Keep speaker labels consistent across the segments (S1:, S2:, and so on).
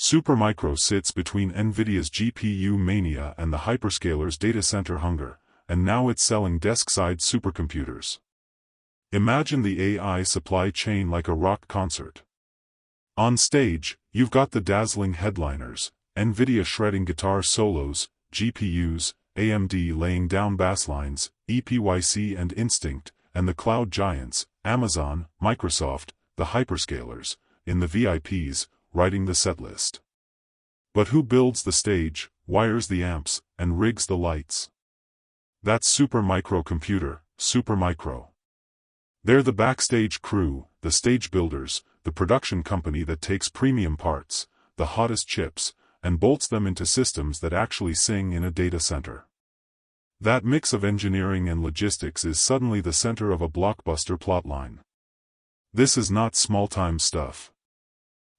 S1: Supermicro sits between NVIDIA's GPU mania and the hyperscalers' data center hunger, and now it's selling desk-side supercomputers. Imagine the AI supply chain like a rock concert. On stage, you've got the dazzling headliners, NVIDIA shredding guitar solos, GPUs, AMD laying down basslines, EPYC and Instinct, and the cloud giants, Amazon, Microsoft, the hyperscalers, in the VIPs, writing the setlist. But who builds the stage, wires the amps, and rigs the lights? That's Supermicro Computer, Supermicro. They're the backstage crew, the stage builders, the production company that takes premium parts, the hottest chips, and bolts them into systems that actually sing in a data center. That mix of engineering and logistics is suddenly the center of a blockbuster plotline. This is not small-time stuff.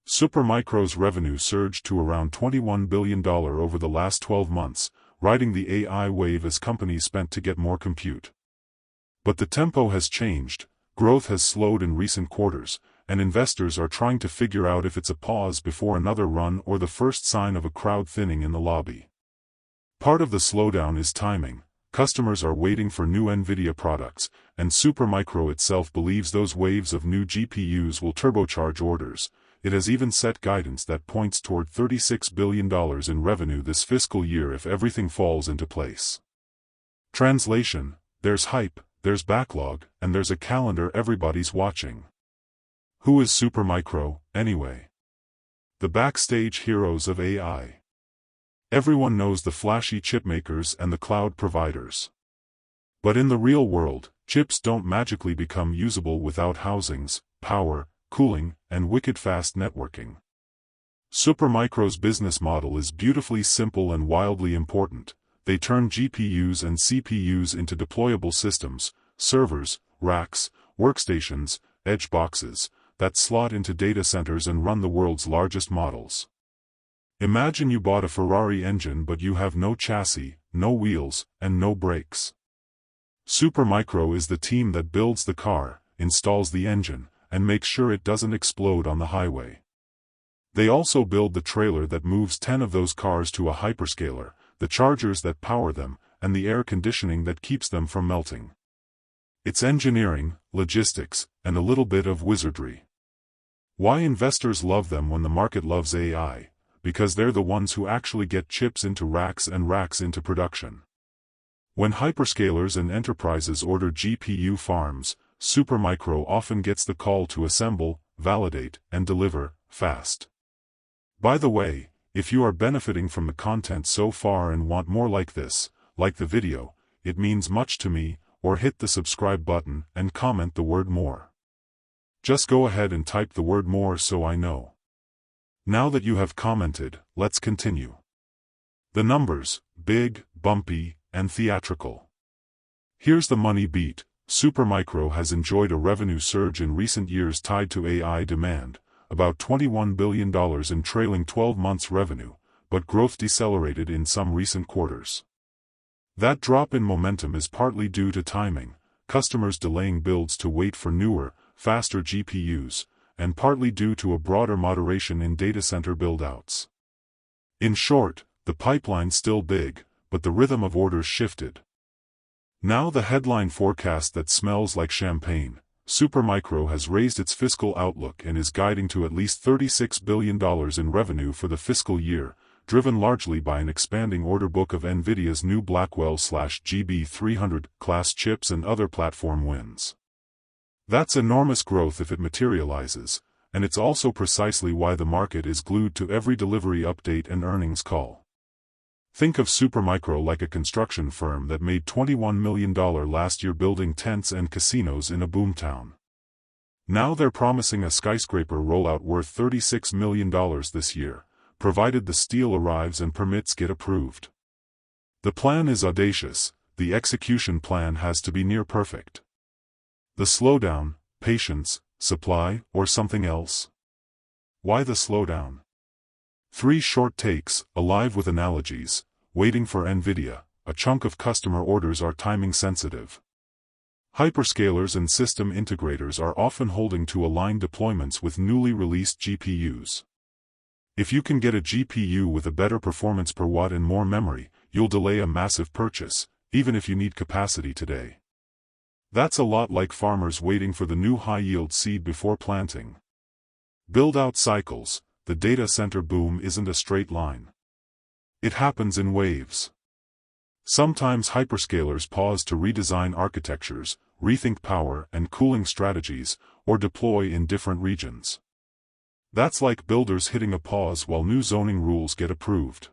S1: Supermicro's revenue surged to around $21 billion over the last 12 months, riding the AI wave as companies spent to get more compute. But the tempo has changed, growth has slowed in recent quarters, and investors are trying to figure out if it's a pause before another run or the first sign of a crowd thinning in the lobby. Part of the slowdown is timing. Customers are waiting for new NVIDIA products, and Supermicro itself believes those waves of new GPUs will turbocharge orders. It has even set guidance that points toward $36 billion in revenue this fiscal year if everything falls into place. Translation: there's hype, there's backlog, and there's a calendar everybody's watching. Who is Supermicro, anyway? The backstage heroes of AI. Everyone knows the flashy chipmakers and the cloud providers. But in the real world, chips don't magically become usable without housings, power, cooling, and wicked-fast networking. Supermicro's business model is beautifully simple and wildly important. They turn GPUs and CPUs into deployable systems, servers, racks, workstations, edge boxes, that slot into data centers and run the world's largest models. Imagine you bought a Ferrari engine but you have no chassis, no wheels, and no brakes. Supermicro is the team that builds the car, installs the engine, and makes sure it doesn't explode on the highway. They also build the trailer that moves 10 of those cars to a hyperscaler, the chargers that power them, and the air conditioning that keeps them from melting. It's engineering, logistics, and a little bit of wizardry. Why investors love them when the market loves AI? Because they're the ones who actually get chips into racks and racks into production. When hyperscalers and enterprises order GPU farms, Supermicro often gets the call to assemble, validate, and deliver, fast. By the way, if you are benefiting from the content so far and want more like this, like the video, it means much to me, or hit the subscribe button and comment the word more. Just go ahead and type the word more so I know. Now that you have commented, let's continue. The numbers, big, bumpy, and theatrical. Here's the money beat. Supermicro has enjoyed a revenue surge in recent years tied to AI demand, about $21 billion in trailing 12 months revenue, but growth decelerated in some recent quarters. That drop in momentum is partly due to timing, customers delaying builds to wait for newer, faster GPUs, and partly due to a broader moderation in data center build-outs. In short, the pipeline's still big, but the rhythm of orders shifted. Now the headline forecast that smells like champagne. Supermicro has raised its fiscal outlook and is guiding to at least $36 billion in revenue for the fiscal year, driven largely by an expanding order book of NVIDIA's new Blackwell/GB300 class chips and other platform wins. That's enormous growth if it materializes, and it's also precisely why the market is glued to every delivery update and earnings call. Think of Supermicro like a construction firm that made $21 million last year building tents and casinos in a boomtown. Now they're promising a skyscraper rollout worth $36 million this year, provided the steel arrives and permits get approved. The plan is audacious, the execution plan has to be near perfect. The slowdown, patience, supply, or something else? Why the slowdown? 3 short takes, alive with analogies. Waiting for NVIDIA, a chunk of customer orders are timing sensitive. Hyperscalers and system integrators are often holding to aligned deployments with newly released GPUs. If you can get a GPU with a better performance per watt and more memory, you'll delay a massive purchase, even if you need capacity today. That's a lot like farmers waiting for the new high-yield seed before planting. Build-out cycles. The data center boom isn't a straight line. It happens in waves. Sometimes hyperscalers pause to redesign architectures, rethink power and cooling strategies, or deploy in different regions. That's like builders hitting a pause while new zoning rules get approved.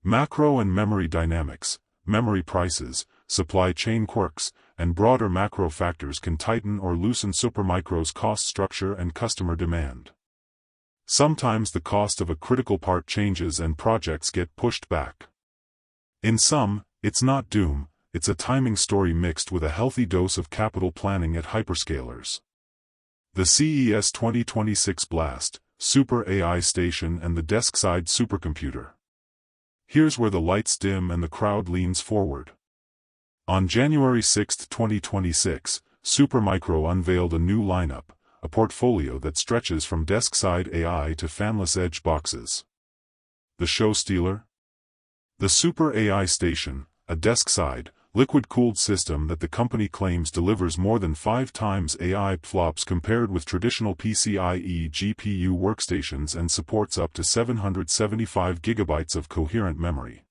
S1: Macro and memory dynamics, memory prices, supply chain quirks, and broader macro factors can tighten or loosen Supermicro's cost structure and customer demand. Sometimes the cost of a critical part changes and projects get pushed back. In sum, it's not doom, it's a timing story mixed with a healthy dose of capital planning at hyperscalers. The CES 2026 Blast, Super AI Station and the desk-side supercomputer. Here's where the lights dim and the crowd leans forward. On January 6, 2026, Supermicro unveiled a new lineup, a portfolio that stretches from desk-side AI to fanless edge boxes. The show stealer? The Super AI Station, a desk-side, liquid-cooled system that the company claims delivers more than 5 times AI flops compared with traditional PCIe GPU workstations and supports up to 775 GB of coherent memory.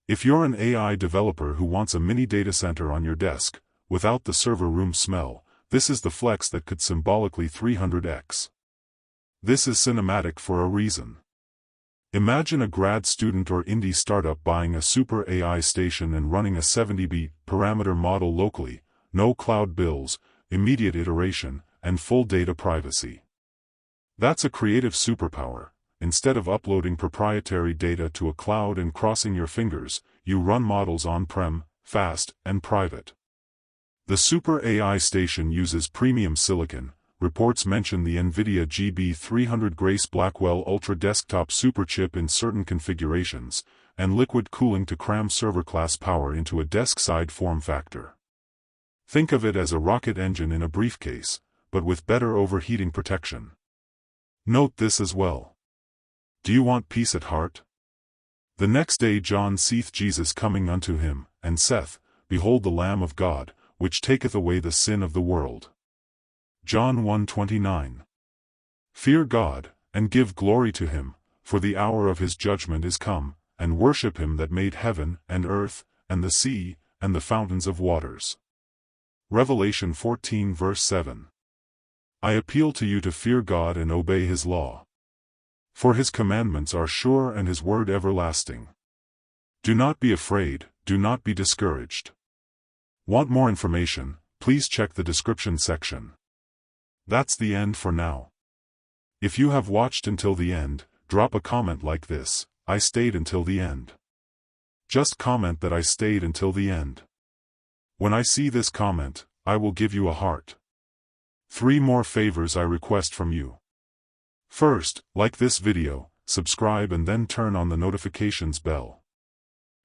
S1: If you're an AI developer who wants a mini data center on your desk, without the server room smell, this is the flex that could symbolically 300x. This is cinematic for a reason. Imagine a grad student or indie startup buying a Super AI station and running a 70-bit parameter model locally, no cloud bills, immediate iteration, and full data privacy. That's a creative superpower. Instead of uploading proprietary data to a cloud and crossing your fingers, you run models on-prem, fast, and private. The Super AI station uses premium silicon. Reports mention the NVIDIA GB300 Grace Blackwell Ultra desktop superchip in certain configurations, and liquid cooling to cram server-class power into a desk-side form factor. Think of it as a rocket engine in a briefcase, but with better overheating protection. Note this as well. Do you want peace at heart? The next day John seeth Jesus coming unto him, and saith, Behold the Lamb of God, which taketh away the sin of the world. John 1:29. Fear God, and give glory to him, for the hour of his judgment is come, and worship him that made heaven, and earth, and the sea, and the fountains of waters. Revelation 14 verse 7. I appeal to you to fear God and obey his law. For his commandments are sure and his word everlasting. Do not be afraid, do not be discouraged. Want more information? Please check the description section. That's the end for now. If you have watched until the end, drop a comment like this, I stayed until the end. Just comment that I stayed until the end. When I see this comment, I will give you a heart. 3 more favors I request from you. First, like this video, subscribe and then turn on the notifications bell.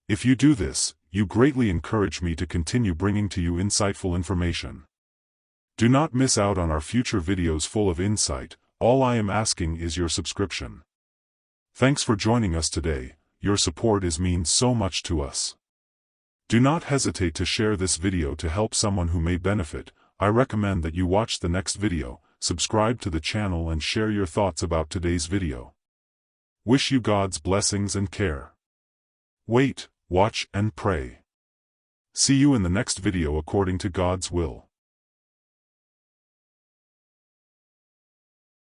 S1: If you do this, you greatly encourage me to continue bringing to you insightful information. Do not miss out on our future videos full of insight. All I am asking is your subscription. Thanks for joining us today. Your support means so much to us. Do not hesitate to share this video to help someone who may benefit. I recommend that you watch the next video, subscribe to the channel and share your thoughts about today's video. Wish you God's blessings and care. Wait, watch and pray. See you in the next video according to God's will.